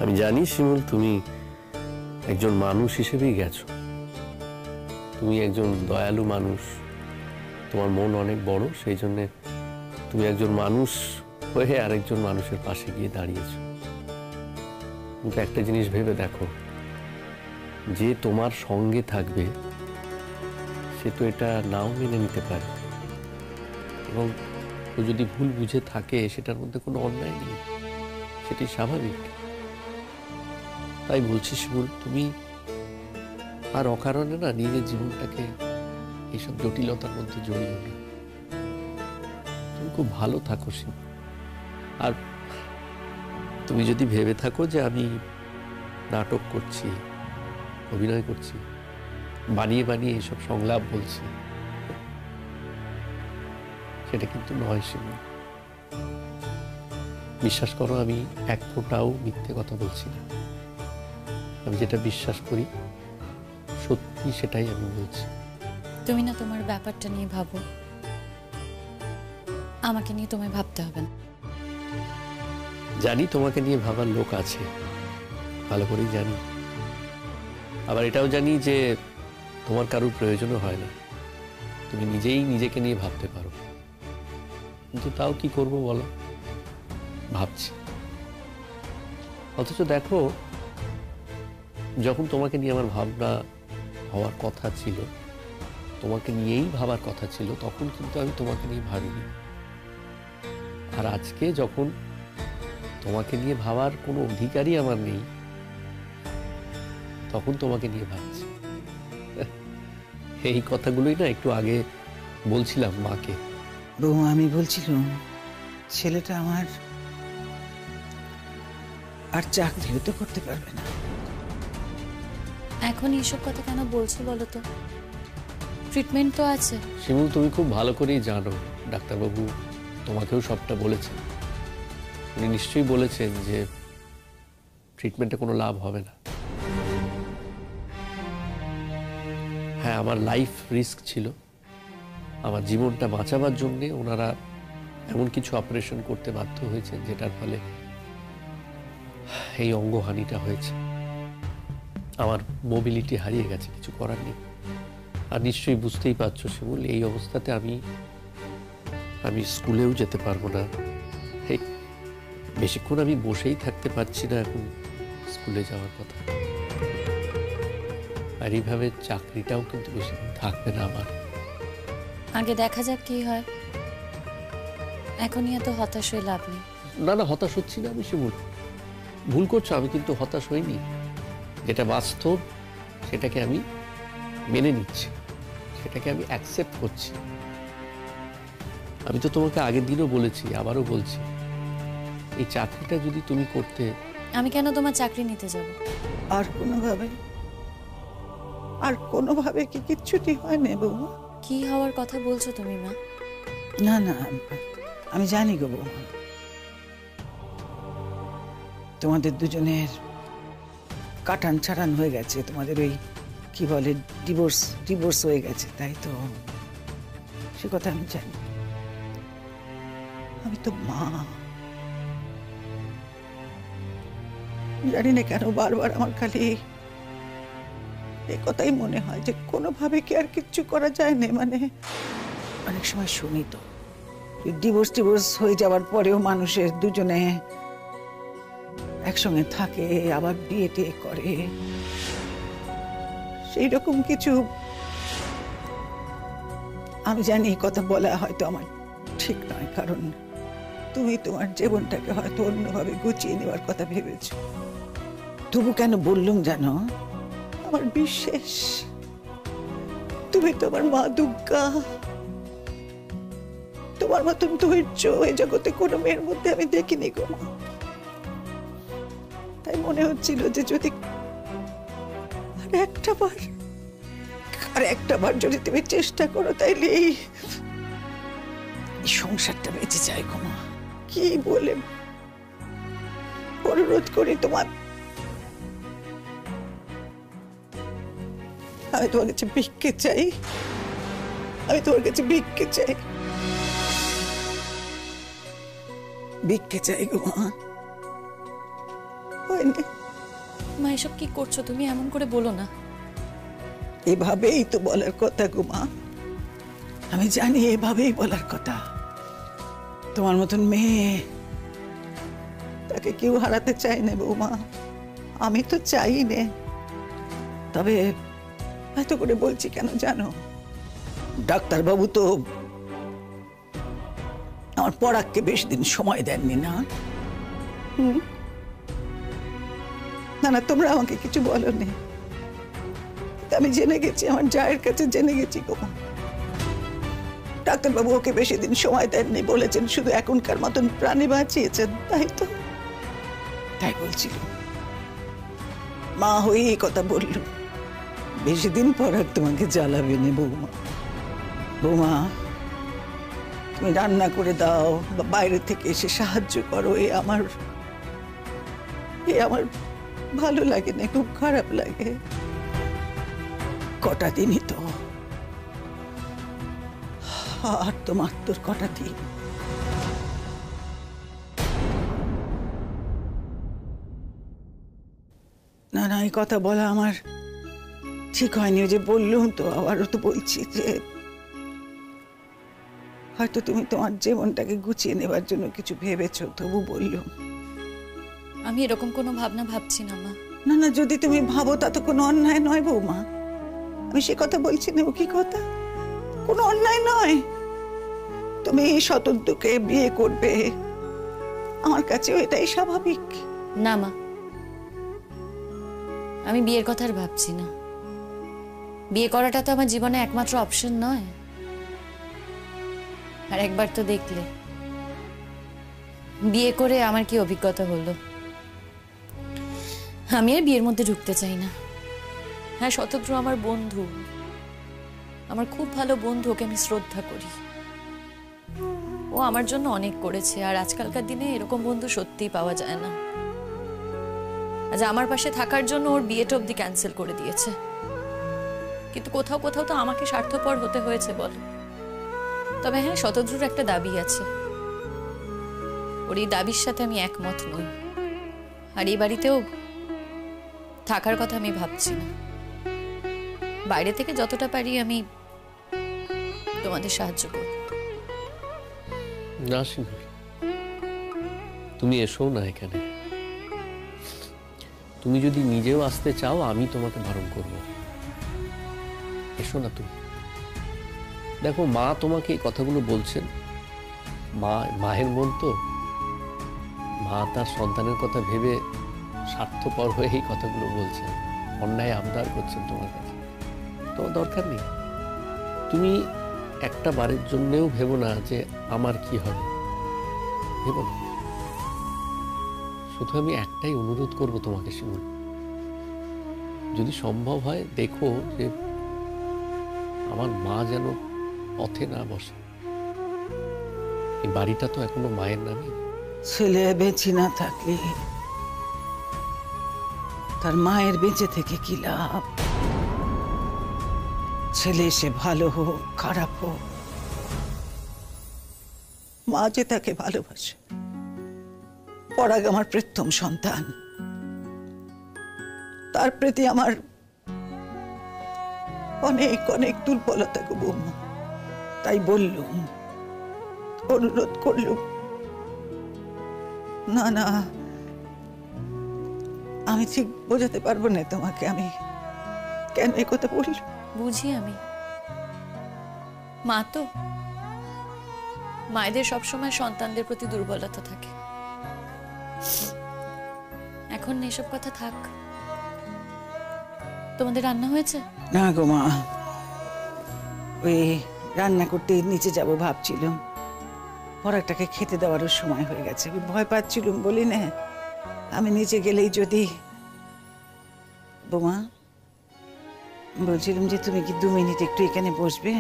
আমি জানি শিমুল, তুমি একজন মানুষ হিসেবেই গেছো। তুমি একজন দয়ালু মানুষ, তোমার মন অনেক বড়, সেই জন্য তুমি একজন মানুষ হয়ে আরেকজন মানুষের পাশে গিয়ে দাঁড়িয়েছো। কিন্তু একটা জিনিস ভেবে দেখো, যে তোমার সঙ্গে থাকবে সে তো এটা নাও মেনে নিতে পারে, এবং ও যদি ভুল বুঝে থাকে সেটার মধ্যে কোনো অন্যায় নেই, সেটি স্বাভাবিক। তাই বলছি শিমুল, তুমি আর অকারণে না নিজের জীবনটাকে এইসব জটিলতার মধ্যে জড়িও না। তুমি খুব ভালো থাকো শিমুল। আর তুমি যদি ভেবে থাকো যে আমি নাটক করছি, অভিনয় করছি, বানিয়ে বানিয়ে এইসব সংলাপ বলছি, সেটা কিন্তু নয় শিমুল। বিশ্বাস করো, আমি এক ফোঁটাও মিথ্যে কথা বলছি না। আমি যেটা বিশ্বাস করি সত্যি সেটাই আমি বলছি। তুমি না তোমার ব্যাপারটা নিয়ে ভাবো, আমাকে নিয়ে তোমায় ভাবতে হবে না। জানি তোমাকে নিয়ে ভাবার লোক আছে, ভালো করেই জানি। আবার এটাও জানি যে তোমার কারোর প্রয়োজনও হয় না, তুমি নিজেই নিজেকে নিয়ে ভাবতে পারো। কিন্তু তাও কি করব বলো, ভাবছি। অথচ দেখো, যখন তোমাকে নিয়ে আমার ভাবনা হওয়ার কথা ছিল, তোমাকে নিয়েই ভাবার কথা ছিল, তখন কিন্তু আমি তোমাকে নিয়ে ভাবিনি। আর আজকে যখন তোমাকে নিয়ে ভাবার কোনো অধিকারই আমার নেই, তখন তোমাকে নিয়ে ভাবছি। এই কথাগুলোই না একটু আগে বলছিলাম মাকে। বৌমা, আমি বলছিলাম ছেলেটা আমার আর চাকরিও তো করতে পারবে না। এখন এইসব কথা কেন বলছো বলো তো? ট্রিটমেন্ট তো আছে। শিমুল, তুমি খুব ভালো করেই জানো ডাক্তারবাবু তোমাকেও সবটা বলেছেন। উনি নিশ্চয়ই বলেছেন যে ট্রিটমেন্টে কোনো লাভ হবে না। হ্যাঁ, আমার লাইফ রিস্ক ছিল। আমার জীবনটা বাঁচাবার জন্যে ওনারা এমন কিছু অপারেশন করতে বাধ্য হয়েছেন যেটার ফলে এই অঙ্গহানিটা হয়েছে। আমার মোবিলিটি হারিয়ে গেছে, কিছু করার নেই। আর নিশ্চয়ই বুঝতেই পারছো শিমুল, এই অবস্থাতে আমি স্কুলেও যেতে পারবো না। এই বেশিক্ষণ আমি বসেই থাকতে পারছি না এখন স্কুলে যাওয়ার কথা। আর এইভাবে চাকরিটাও কিন্তু বেশি থাকবে না আমার। আগে দেখা যাক কি হয়, এখনই এত হতাশ হয়ে লাভ নেই। না না, হতাশ হচ্ছি না আমি শিমুল, ভুল করছো। আমি কিন্তু হতাশ হইনি। যেটা বাস্তব সেটাকে আমি মেনে নিচ্ছি, সেটাকে আমি অ্যাকসেপ্ট করছি। আমি তো তোমাকে আগের দিনও বলেছি, আবারও বলছি, এই চাকরিটা যদি তুমি করতে। আমি কেন তোমার চাকরি নিতে যাব? আর কোনোভাবে কি কিচ্ছুটি হয় না বৌমা? কি হওয়ার কথা বলছো তুমি মা? না না, আমি জানি গো বৌমা, তোমাদের দুজনের কাটান ছাড়ান হয়ে গেছে, তোমাদের ওই কি বলে ডিভোর্স হয়ে গেছে, তাই তো? সে কথা আমি জানি। আমি তো মা, জানি না কেন বারবার আমার খালি এই কথাই মনে হয় যে কোনোভাবে কি আর কিচ্ছু করা যায় না। মানে অনেক সময় শুনি তো ডিভোর্স হয়ে যাওয়ার পরেও মানুষের দুজনে একসঙ্গে থাকে, আবার বিয়ে টিয়ে করে, সেই রকম কিছু। আমি জানি এই কথা বলা হয়তো আমার ঠিক নয়, কারণ তুমি তোমার জীবনটাকে হয়তো অন্যভাবে গুছিয়ে নেওয়ার কথা ভেবেছ। তবু কেন বললুম জানো, আমার বিশ্বাস তুমি তোমার মা দুর্গা, তোমার মতন ধৈর্য এই জগতে কোনো মেয়ের মধ্যে আমি দেখিনি গো মা। তাই মনে হচ্ছিল যে যদি আর একটা বার যদি তুমি চেষ্টা করো, তাইলে এই সংসারটা বেঁচে যায় গো মা। কি বলে অনুরোধ করি তোমার, আমি তোমার কাছে ভিক্ষে চাই, ভিক্ষে চাই গো মা। ওই হয়নি? মা এসব কি করছো তুমি? এমন করে বলো না। এভাবেই তো বলার কথা গো মা, আমি জানি এভাবেই বলার কথা। তোমার মতন মেয়ে, তাকে কেউ হারাতে চায় না বৌমা, আমি তো চাই নে। তবে এত করে বলছি কেন জানো? ডাক্তারবাবু তো আমার পরাগকে বেশ দিন সময় দেননি না? না না, তোমরা আমাকে কিছু বলোনি, আমি জেনে গেছি, আমার জায়ের কাছে জেনে গেছি গো। ডাক্তারবাবু ওকে বেশি দিন সময় দেননি, বলেছেন শুধু এখনকার মতন প্রাণী বাঁচিয়েছেন, তাই তো? তাই বলছিল, মা হয়ে এই কথা বলল, বেশি দিন পর আর তোমাকে জ্বালাবে না বৌমা। বৌমা, তুমি রান্না করে দাও বা বাইরে থেকে এসে সাহায্য করো, এ আমার ভালো লাগে না, খুব খারাপ লাগে। কটা দিনই তো, আর তো মাত্র কটা দিন। না না, এই কথা বলা আমার ঠিক হয়নি। ওই যে বললুম তো, আবারও তো বলছি যে হয়তো তুমি তোমার জীবনটাকে গুছিয়ে নেবার জন্য কিছু ভেবেছো, তবু বললুম। আমি এরকম কোনো ভাবনা ভাবছি না মা। না না, যদি তুমি ভাবো তা তো কোনো অন্যায় নয় বৌমা, আমি সে কথা বলছি না। ও কি কথা, কোনো অন্যায় নয়। তুমি স্বতন্ত্রকে বিয়ে করবে, আমার কাছেও এটাই স্বাভাবিক। না মা, আমি বিয়ের কথা আর ভাবছি না। বিয়ে করাটা তো আমার জীবনে একমাত্র অপশন নয়। আর একবার তো দেখলে বিয়ে করে আমার কি অভিজ্ঞতা হলো। আমি আর বিয়ের মধ্যে ঢুকতে চাই না। হ্যাঁ, শতদ্র আমার বন্ধু, আমার খুব ভালো বন্ধু, ওকে আমি শ্রদ্ধা করি। ও আমার জন্য অনেক করেছে, আর আজকালকার দিনে এরকম বন্ধু সত্যিই পাওয়া যায় না। আজ আমার পাশে থাকার জন্য ওর বিয়েটা অবধি ক্যান্সেল করে দিয়েছে। কিন্তু কোথাও কোথাও তো আমাকে স্বার্থপর হতে হয়েছে বলো। তবে হ্যাঁ, শতদ্রুর একটা দাবি আছে, ওর এই দাবির সাথে আমি একমত নই। আর এই বাড়িতেও থাকার কথা আমি ভাবছি না। বাইরে থেকে যতটা পারি আমি তোমাদের সাহায্য করব। না সিঁদুর, তুমি এসো না এখানে। তুমি যদি নিজেও আসতে চাও, আমি তোমাকে বারণ করব। এসো না তুমি। দেখো, মা তোমাকে এই কথাগুলো বলছেন, মায়ের মন তো, মা তার সন্তানের কথা ভেবে স্বার্থপর হয়ে এই কথাগুলো বলছেন, অন্যায় আবদার করছেন তোমার কাছে। তোমার দরকার নেই। তুমি একটা বারের জন্যেও ভেবো না যে আমার কি হবে, ভেবো না। শুধু আমি একটাই অনুরোধ করব তোমাকে শিমুল, যদি সম্ভব হয় দেখো যে আমার মা যেন পথে না বসে। এই বাড়িটা তো এখনো মায়ের নামে। ছেলে বেঁচে না থাকলে তার মায়ের বেঁচে থেকে কি লাভ? ছেলে সে ভালো হোক খারাপ হোক, মা যে তাকে ভালোবাসে। পরাগ আমার প্রথম সন্তান, তার প্রতি আমার অনেক অনেক দুর্বলতা গো বৌমা। তাই বললুম, অনুরোধ করলুম। না না, আমি ঠিক বোঝাতে পারবো না তোমাকে আমি কেন এই কথা বললাম। বুঝি আমি, মা তো, মায়েদের সবসময় সন্তানদের প্রতি দুর্বলতা থাকে। এখন এসব কথা থাক। তোমাদের রান্না হয়েছে? না গো মা, ওই রান্না করতে নিচে যাব ভাবছিলাম, পরাগটাকে খেতে দেওয়ারও সময় হয়ে গেছে। আমি ভয় পাচ্ছিলুম বলি না, আমি নিচে গেলেই যদি। বোমা, বলছিলাম যে তুমি কি 2 মিনিট একটু এখানে বসবে?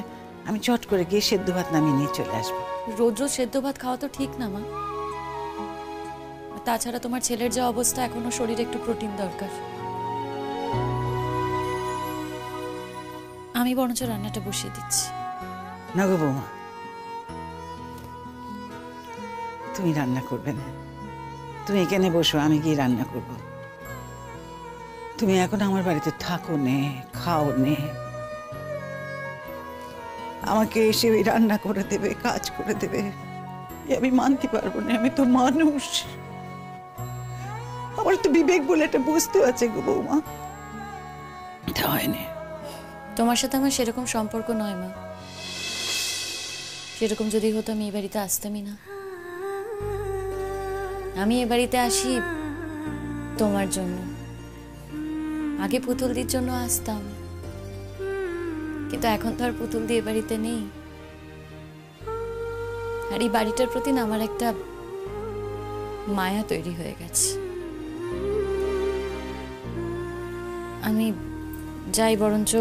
আমি চট করে গিয়ে সেদ্ধ ভাত নামিয়ে নিয়ে চলে আসবো। রোজ রোজ সেদ্ধ ভাত খাওয়া তো ঠিক না মা। তাছাড়া তোমার ছেলের যে অবস্থা, এখনো শরীরে একটু প্রোটিন দরকার। আমি বরঞ্চ রান্নাটা বসিয়ে দিচ্ছি। না গো বৌমা, তুমি রান্না করবে না, তুমি এখানে বসো, আমি গিয়ে রান্না করবো। তুমি এখন আমার বাড়িতে থাকো নে, খাও নে, আমাকে এসে ওই রান্না করে দেবে, কাজ করে দেবে, আমি মানতে পারবো না। আমি তো মানুষ, আমার তো বিবেক বলে একটা বস্তু আছে গো বৌমা। হয়নি, তোমার সাথে আমার সেরকম সম্পর্ক নয় মা। সেরকম যদি হতো আমি এ বাড়িতে আসতামই না। আমি এ বাড়িতে আসি তোমার জন্য, আগে পুতুলদির জন্য আসতাম, কিন্তু এখন তো আর পুতুল দিয়ে বাড়িতে নেই। আর এই বাড়িটার প্রতি না আমার একটা মায়া তৈরি হয়ে গেছে। আমি যাই বরঞ্চ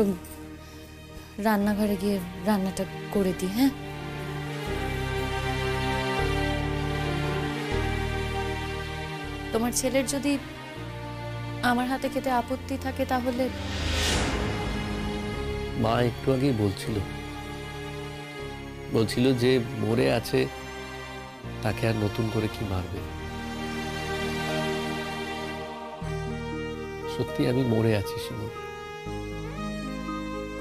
রান্নাঘরে গিয়ে রান্নাটা করে দিই। হ্যাঁ, তোমার ছেলের যদি আমার হাতে খেতে আপত্তি থাকে তাহলে। মা একটু আগেই বলছিল যে মরে আছে তাকে আর নতুন করে কি মারবে। সত্যি আমি মরে আছি শিমুল,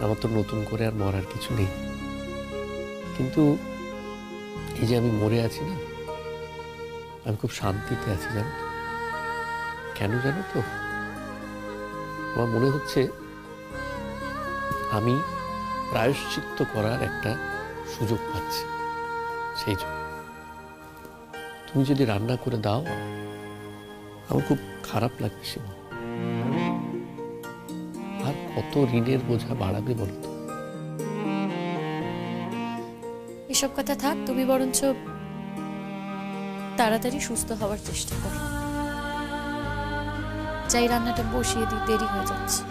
আমার তো নতুন করে আর মরার কিছু নেই। কিন্তু এই যে আমি মরে আছি না, আমি খুব শান্তিতে আছি জানো তো। কেন জানো তো? আমার মনে হচ্ছে আমি প্রায়শ্চিত্ত করার একটা সুযোগ পাচ্ছি। সেই জন্য তুমি যদি রান্না করে দাও আমার খুব খারাপ লাগবে শিমুল। আর কত ঋণের বোঝা বাড়াবে বলো তো? এসব কথা থাক, তুমি বরঞ্চ তাড়াতাড়ি সুস্থ হওয়ার চেষ্টা করো। চাই রান্নাটা বসিয়ে দিই, দেরি হয়ে যাচ্ছে।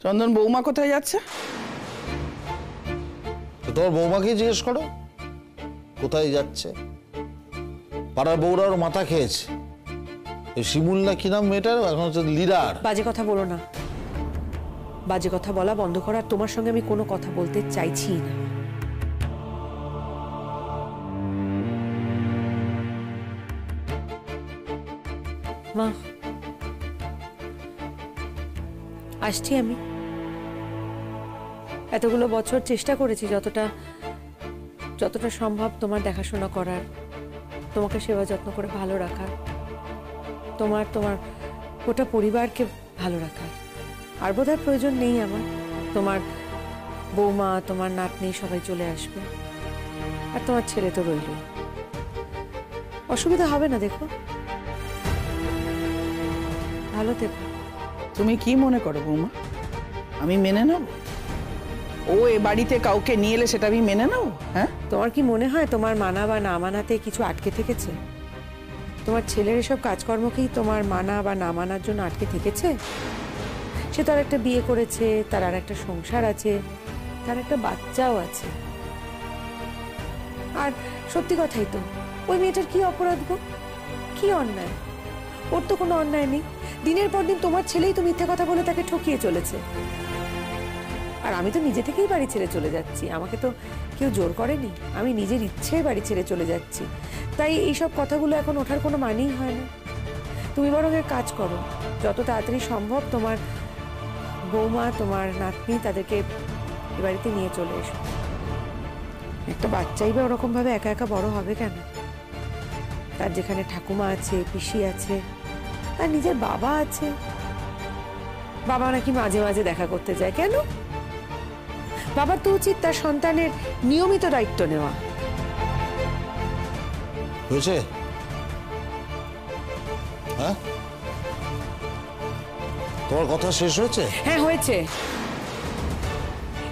চন্দন, বৌমা কোথায় যাচ্ছে? তোমার বৌমাকে জিজ্ঞেস করো কোথায় যাচ্ছে। পাড়ার বউরা ওর মাথা খেয়েছে। এই শিমুল না কি নাম মেয়েটার, এখন হচ্ছে লিডার। বাজে কথা বলো না, বাজে কথা বলা বন্ধ করার। তোমার সঙ্গে আমি কোনো কথা বলতে চাইছি না। মা, আসছি আমি। এতগুলো বছর চেষ্টা করেছি যতটা সম্ভব তোমার দেখাশোনা করার, তোমাকে সেবা যত্ন করে ভালো রাখার, তোমার গোটা পরিবারকে ভালো রাখার। আর বোধহয় প্রয়োজন নেই আমার। তোমার বৌমা, তোমার নাতনি সবাই চলে আসবে, আর তোমার ছেলে তো রইল। অসুবিধা হবে না, দেখো। ভালো থেকো। তুমি কি মনে করো বৌমা, আমি মেনে নেব? ও এ বাড়িতে কাউকে নিয়ে এলে সেটা আমি মেনে নেব? হ্যাঁ, তোমার কি মনে হয় তোমার মানা বা না মানাতে কিছু আটকে থেকেছে? তোমার ছেলের এসব কাজকর্মকেই তোমার মানা বা না মানার জন্য আটকে থেকেছে? সে তার একটা বিয়ে করেছে, তার আর একটা সংসার আছে, তার একটা বাচ্চাও আছে। আর সত্যি কথাই তো, ওই মেয়েটার কি অপরাধ গো? কি অন্যায়? ওর তো কোনো অন্যায় নেই। দিনের পর দিন তোমার ছেলেই তো মিথ্যে কথা বলে তাকে ঠকিয়ে চলেছে। আর আমি তো নিজে থেকেই বাড়ি ছেড়ে চলে যাচ্ছি, আমাকে তো কেউ জোর করেনি, আমি নিজের ইচ্ছে বাড়ি ছেড়ে চলে যাচ্ছি। তাই এইসব কথাগুলো এখন ওঠার কোনো মানেই হয় না। তুমি বরং এক কাজ করো, যত তাড়াতাড়ি সম্ভব তোমার বৌমা, তোমার নাতনি, তাদেরকে এ বাড়িতে নিয়ে চলে এসো। একটা বাচ্চাই বা ওরকমভাবে একা একা বড় হবে কেন? তার যেখানে ঠাকুমা আছে, পিসি আছে, তার নিজের বাবা আছে। বাবা নাকি মাঝে মাঝে দেখা করতে যায়। কেন? বাবার তো উচিত তার সন্তানের নিয়মিত দায়িত্ব নেওয়া। হয়েছে? হ্যাঁ, তোমার কথা শেষ হয়েছে? হ্যাঁ, হয়েছে।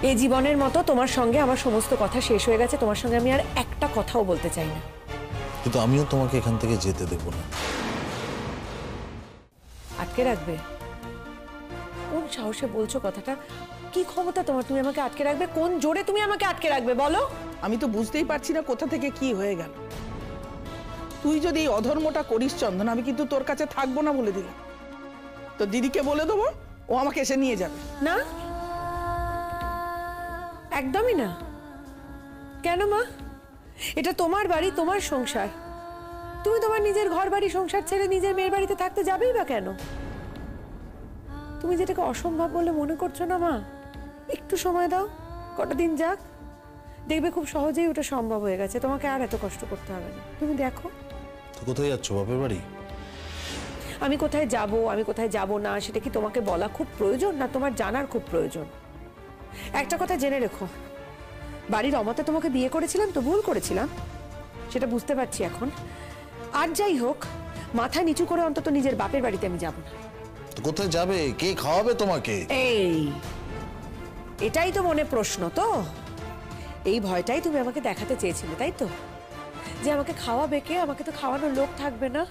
এই জীবনের মতো তোমার সঙ্গে আমার সমস্ত কথা শেষ হয়ে গেছে। তোমার সঙ্গে আমি আর একটা কথাও বলতে চাই না। কিন্তু আমিও তোমাকে এখান থেকে যেতে দেবো না। আটকে রাখবে? কোন সাহসে বলছো কথাটা? কি ক্ষমতা তোমার? তুমি আমাকে আটকে রাখবে? কোন জোরে তুমি আমাকে আটকে রাখবে বলো? আমি তো বুঝতেই পারছি না কোথা থেকে কি হয়ে গেল। তুই যদি এই অধর্মটা করিস চন্দন, আমি কিন্তু তোর কাছে থাকবো না বলে দিলাম। তো দিদিকে বলে দেবো, ও আমাকে এসে নিয়ে যাবে। না, একদমই না। কেন মা? এটা তোমার বাড়ি, তোমার সংসার। তুমি তোমার নিজের ঘর বাড়ি সংসার ছেড়ে নিজের মেয়ের বাড়িতে থাকতে যাবেই বা কেন? তুমি যেটাকে অসম্ভব বলে মনে করছো না মা, একটু সময় দাও, কটা দিন যাক, দেখবে খুব সহজেই ওটা সম্ভব হয়ে গেছে। তোমাকে আর এত কষ্ট করতে হবে না। তুমি দেখো। তো কোথায় যাচ্ছ, বাপের বাড়ি? আমি কোথায় যাব, আমি কোথায় যাব না, সেটা কি তোমাকে বলা খুব প্রয়োজন, না তোমার জানার খুব প্রয়োজন? একটা কথা জেনে রেখো, বাড়ির অমতে তোমাকে বিয়ে করেছিলাম তো ভুল করেছিলাম, সেটা বুঝতে পারছি এখন। আর যাই হোক, মাথা নিচু করে অন্তত নিজের বাপের বাড়িতে আমি যাব না। তো কোথায় যাবে? কে খাওয়াবে তোমাকে? এই, এটাই তো মনে প্রশ্ন। তো এই ভয়টাই তুমি আমাকে দেখাতে চেয়েছিলে, তাই তো? যে আমাকে খাওয়াবে কে? আমাকে তো খাওয়ানোর লোক থাকবে না।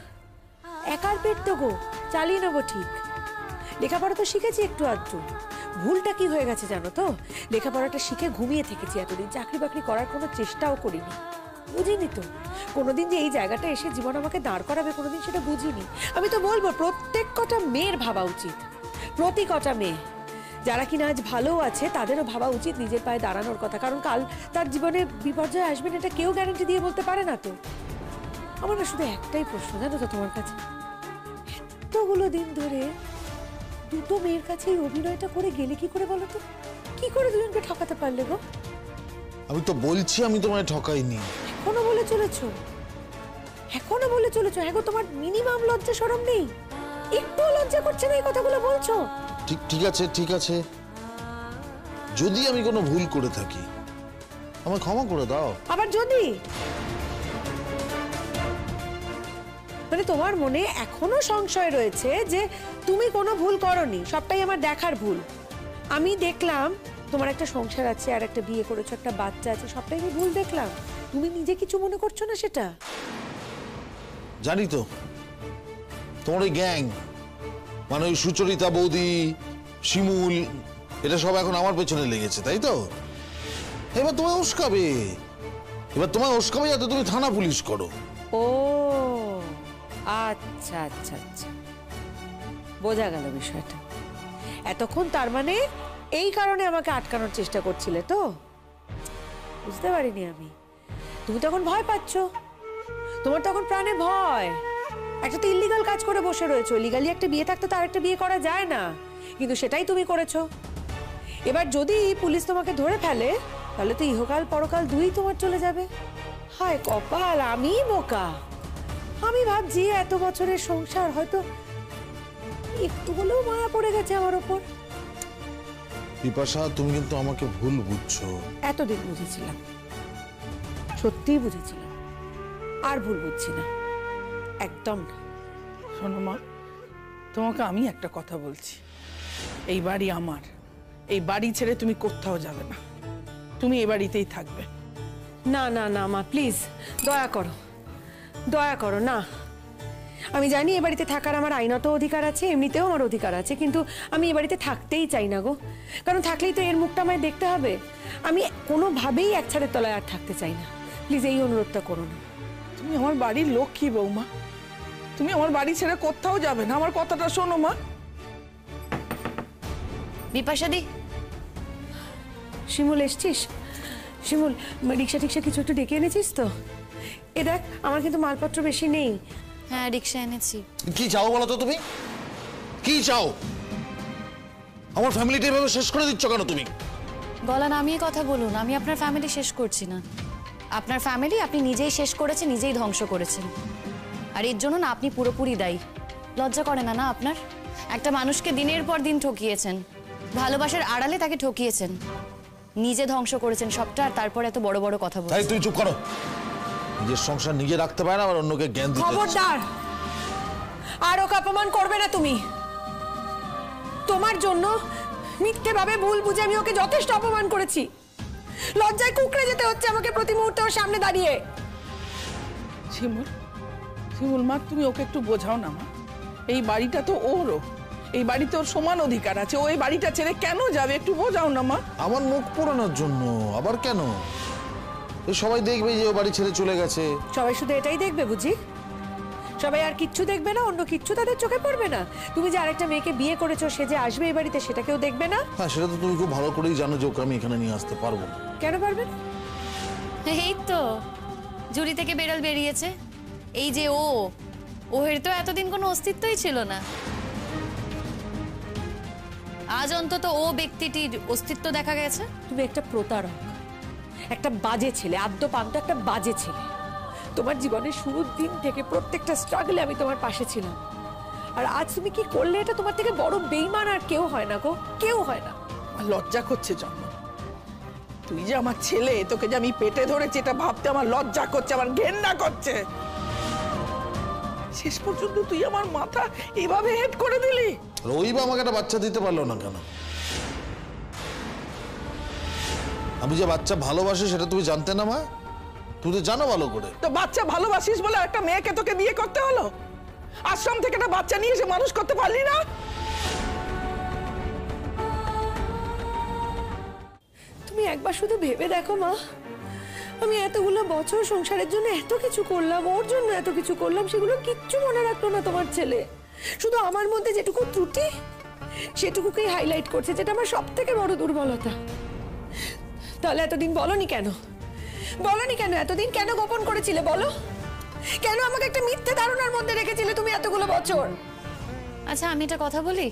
একার পেট তো গো, চালিয়ে নেবো ঠিক। লেখাপড়া তো শিখেছি একটু আধটু। ভুলটা কি হয়ে গেছে জানো তো? লেখাপড়াটা শিখে ঘুমিয়ে থেকেছি এতদিন, চাকরি বাকরি করার কোনো চেষ্টাও করিনি। বুঝিনি তো কোনোদিন যে এই জায়গাটা এসে জীবন আমাকে দাঁড় করাবে, কোনোদিন সেটা বুঝিনি। আমি তো বলবো প্রত্যেক কটা মেয়ের ভাবা উচিত, প্রতি কটা মেয়ে যারা কিনা আজ ভালো আছে তাদেরও ভাবা উচিত নিজের পায়ে দাঁড়ানোর কথা। কারণ কাল তার জীবনে বিপর্যয় আসবে না, এটা কেউ গ্যারান্টি দিয়ে বলতে পারে না। তো আমার না শুধু একটাই প্রশ্ন জানো তো তোমার কাছে, এতগুলো দিন ধরে দুটো মেয়ের কাছে এই অভিনয়টা করে গেলে কি করে বলো তো? কি করে দুজনকে ঠকাতে পারলে গো? আমি তো বলছি আমি তোমায় ঠকাইনি। এখনো বলে চলেছো, এখনো বলে চলেছো? হ্যাঁ গো, তোমার মিনিমাম লজ্জা শরম নেই? একটু লজ্জা করছে না এই কথাগুলো বলছো? ঠিক আছে, ঠিক আছে, যদি আমি কোনো ভুল করে থাকি আমায় ক্ষমা করে দাও। আবার যদি মানে তোমার মনে এখনো সংশয় রয়েছে যে তুমি কোনো ভুল করনি, সবটাই আমার দেখার ভুল। আমি দেখলাম তোমার একটা সংসার আছে, আর একটা বিয়ে করেছো, একটা বাচ্চা আছে, সবটাই আমি ভুল দেখলাম। তুমি নিজে কিছু মনে করছো না সেটা? জানি তো তোমার ওই গ্যাং, মানে ওই সুচরিতা বৌদি, শিমুল, এটা সব এখন আমার পেছনে লেগেছে, তাই তো? এবার তোমায় উস্কাবে, যাতে তুমি থানা পুলিশ করো। ও আচ্ছা আচ্ছা আচ্ছা, বোঝা গেল বিষয়টা। এতক্ষণ তার মানে এই কারণে আমাকে আটকানোর চেষ্টা করছিলে তো? বুঝতে পারিনি আমি। তুমি তখন ভয় পাচ্ছ, তোমার তখন প্রাণে ভয়। একটা তো ইল্লিগাল কাজ করে বসে রয়েছো, লিগালি একটা বিয়ে থাকতে তো আরেকটা বিয়ে করা যায় না, কিন্তু সেটাই তুমি করেছো। এবার যদি পুলিশ তোমাকে ধরে ফেলে তাহলে তো ইহকাল পরকাল দুই তোমার চলে যাবে। হায় কপাল, আমি বোকা। আমি ভাবছি এত বছরের সংসার হয়তো একটু হলেও মায়া পড়ে গেছে আমার ওপর। বিপাশা, তুমি কিন্তু আমাকে ভুল বুঝছো। এতদিন বুঝেছিলাম, সত্যিই বুঝেছিলাম, আর ভুল বুঝছি না, একদম না। শোনো মা, তোমাকে আমি একটা কথা বলছি, এই বাড়ি আমার, এই বাড়ি ছেড়ে তুমি কোথাও যাবে না, তুমি এই বাড়িতেই থাকবে। না না না মা, প্লিজ দয়া করো, দয়া করো না। আমি জানি এ বাড়িতে থাকার আমার আইনত অধিকার আছে, এমনিতেও আমার অধিকার আছে, কিন্তু আমি এ বাড়িতে থাকতেই চাই না গো। কারণ থাকলেই তো এর মুখটা আমায় দেখতে হবে। আমি কোনোভাবেই এক ছাদের তলায় আর থাকতে চাই না। প্লিজ এই অনুরোধটা করো না। তুমি আমার বাড়ির লক্ষ্মী বৌমা, তুমি আমার বাড়ি ছেড়ে কোথাও যাবে না, আমার কথাটা শোনো মা। বিপাশাদি, শিমুল এসছিস? শিমুল, রিক্সা টিক্সা কিছু একটু ডেকে এনেছিস তো? এ দেখ, আমার কিন্তু মালপত্র বেশি নেই। হ্যাঁ রিক্সা এনেছি। কি চাও বলো তো? তুমি কি চাও? আমার ফ্যামিলিটা এভাবে শেষ করে দিচ্ছ কেন তুমি? গলা নামিয়ে কথা বলুন। আমি আপনার ফ্যামিলি শেষ করছি না, আপনার ফ্যামিলি আপনি নিজেই শেষ করেছেন, নিজেই ধ্বংস করেছেন। আর এর জন্য না আপনি পুরোপুরি দায়ী। লজ্জা করে না না আপনার? একটা মানুষকে দিনের পর দিন ঠকিয়েছেন, ভালোবাসার আড়ালে তাকে ঠকিয়েছেন, নিজে ধ্বংস করেছেন সবটা, আর তারপর এত বড় বড় কথা বলছেন। তাই তুই চুপ করো। নিজের সংসার নিজে রাখতে পারে না, আবার অন্যকে জ্ঞান দিতে। খবরদার, আর ওকে অপমান করবে না তুমি। তোমার জন্য মিথ্যে ভাবে ভুল বুঝে আমি ওকে যথেষ্ট অপমান করেছি। লজ্জায় কুকড়ে যেতে হচ্ছে আমাকে প্রতি মুহূর্তে ওর সামনে দাঁড়িয়ে। শিমুল, শিমুল মা, তুমি ওকে একটু বোঝাও না মা। এই বাড়িটা তো ওরও, এই বাড়িতে ওর সমান অধিকার আছে, ও এই বাড়িটা ছেড়ে কেন যাবে? একটু বোঝাও না মা। আমার মুখ পোড়ানোর জন্য? আবার কেন? এই সবাই দেখবে যে ও বাড়ি ছেড়ে চলে গেছে। সবাই শুধু এটাই দেখবে বুঝি? সবাই আর কিচ্ছু দেখবে না, অন্য কিচ্ছু তাদের চোখে পড়বে না? তুমি যে আরেকটা মেয়েকে বিয়ে করেছো, সে যে আসবে এই বাড়িতে, সেটা কেউ দেখবে না? হ্যাঁ, সেটা তো তুমি খুব ভালো করেই জানো যে ওকে আমি এখানে নিয়ে আসতে পারবো না। কেন পারবে না? এই তো জুড়ি থেকে বেড়াল বেরিয়েছে। এই যে ওর তো এতদিন কোনো অস্তিত্বই ছিল না। আজ অন্তত ও ব্যক্তিটির অস্তিত্ব দেখা গেছে। তুমি একটা প্রতারক, একটা বাজে ছেলে, আদ্যপান্ত একটা বাজে ছেলে। তোমার জীবনের শুরুর দিন থেকে প্রত্যেকটা স্ট্রাগলে আমি তোমার পাশে ছিলাম, আর আজ তুমি কি করলে, এটা তোমার থেকে বড় বেইমান আর কেউ হয় না গো, কেউ হয় না। আমার লজ্জা করছে জন্ম। তুই যে আমার ছেলে, তোকে যে আমি পেটে ধরেছি এটা ভাবতে আমার লজ্জা করছে, আমার ঘেন্না করছে। শেষ পর্যন্ত তুই আমার মাথা এইভাবে হেড করে দিলি। আর ওই বা আমাকে একটা বাচ্চা দিতে পারলো না কেন? আমি যে বাচ্চা ভালোবাসি সেটা তুমি জানতে না মা? তুমি তো জানো ভালো করে। তো বাচ্চা ভালোবাসিস বলে একটা মেয়েকে তোকে বিয়ে করতে হলো? আশ্রম থেকে একটা বাচ্চা নিয়ে এসে মানুষ করতে পারলি না? তুমি একবার শুধু ভেবে দেখো মা, আমি এতগুলো বছর সংসারের জন্য এত কিছু করলাম, ওর জন্য এত কিছু করলাম, সেগুলো কিচ্ছু মনে রাখলো না তোমার ছেলে। শুধু আমার মধ্যে যেটুকু ত্রুটি সেটুকুকেই হাইলাইট করছে, যেটা আমার সব থেকে বড় দুর্বলতা। তাহলে এতদিন বলনি কেন? বলনি কেন? এতদিন কেন গোপন করেছিলে বলো? কেন আমাকে একটা মিথ্যে ধারণার মধ্যে রেখেছিলে তুমি এতগুলো বছর? আচ্ছা আমি একটা কথা বলি,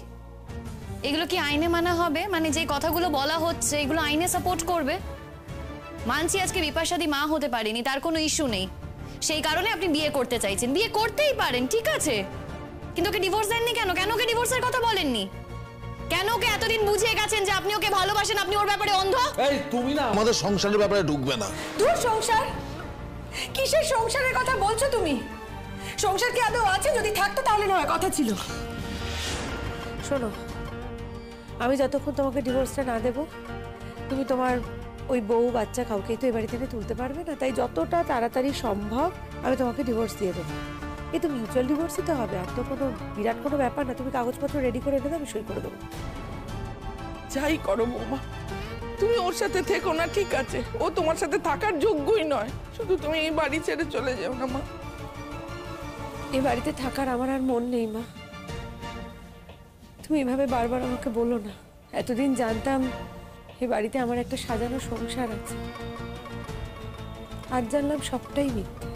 এগুলো কি আইনে মানা হবে? মানে যে কথাগুলো বলা হচ্ছে এগুলো আইনে সাপোর্ট করবে? মানছি আজকে বিপাশাদি মা হতে পারেনি, তার কোনো ইস্যু নেই, সেই কারণে আপনি বিয়ে করতে চাইছেন, বিয়ে করতেই পারেন, ঠিক আছে, কিন্তু ওকে ডিভোর্স দেননি কেন? কেন ওকে ডিভোর্সের কথা বলেননি? কেন ওকে এতদিন বুঝিয়ে গেছেন যে আপনি ওকে ভালোবাসেন, আপনি ওর ব্যাপারে অন্ধ? এই তুমি না আমাদের সংসারের ব্যাপারে ঢুকবে না। তোর সংসার? কিসের সংসারের কথা বলছো তুমি? সংসার কি আদৌ আছে? যদি থাকতো তাহলে না হয় কথা ছিল। শোনো, আমি যতক্ষণ তোমাকে ডিভোর্সটা না দেবো, তুমি তোমার ওই বউ বাচ্চা কাউকেই তো এ বাড়ি থেকে তুলতে পারবে না। তাই যতটা তাড়াতাড়ি সম্ভব আমি তোমাকে ডিভোর্স দিয়ে দেবো। এ তো মিউচুয়াল ডিভোর্সই তো হবে, আর তো কোনো বিরাট কোনো ব্যাপার না। তুমি কাগজপত্র রেডি করে এনে দাও, আমি সই করে দেবো। যাই করো বৌমা, তুমি ওর সাথে থেকো না, ঠিক আছে, ও তোমার সাথে থাকার যোগ্যই নয়। শুধু তুমি এই বাড়ি ছেড়ে চলে যাও না মা। এই বাড়িতে থাকার আমার আর মন নেই মা। তুমি এভাবে বারবার আমাকে বলো না। এতদিন জানতাম এ বাড়িতে আমার একটা সাজানো সংসার আছে, আজ জানলাম সবটাই মিথ্যে।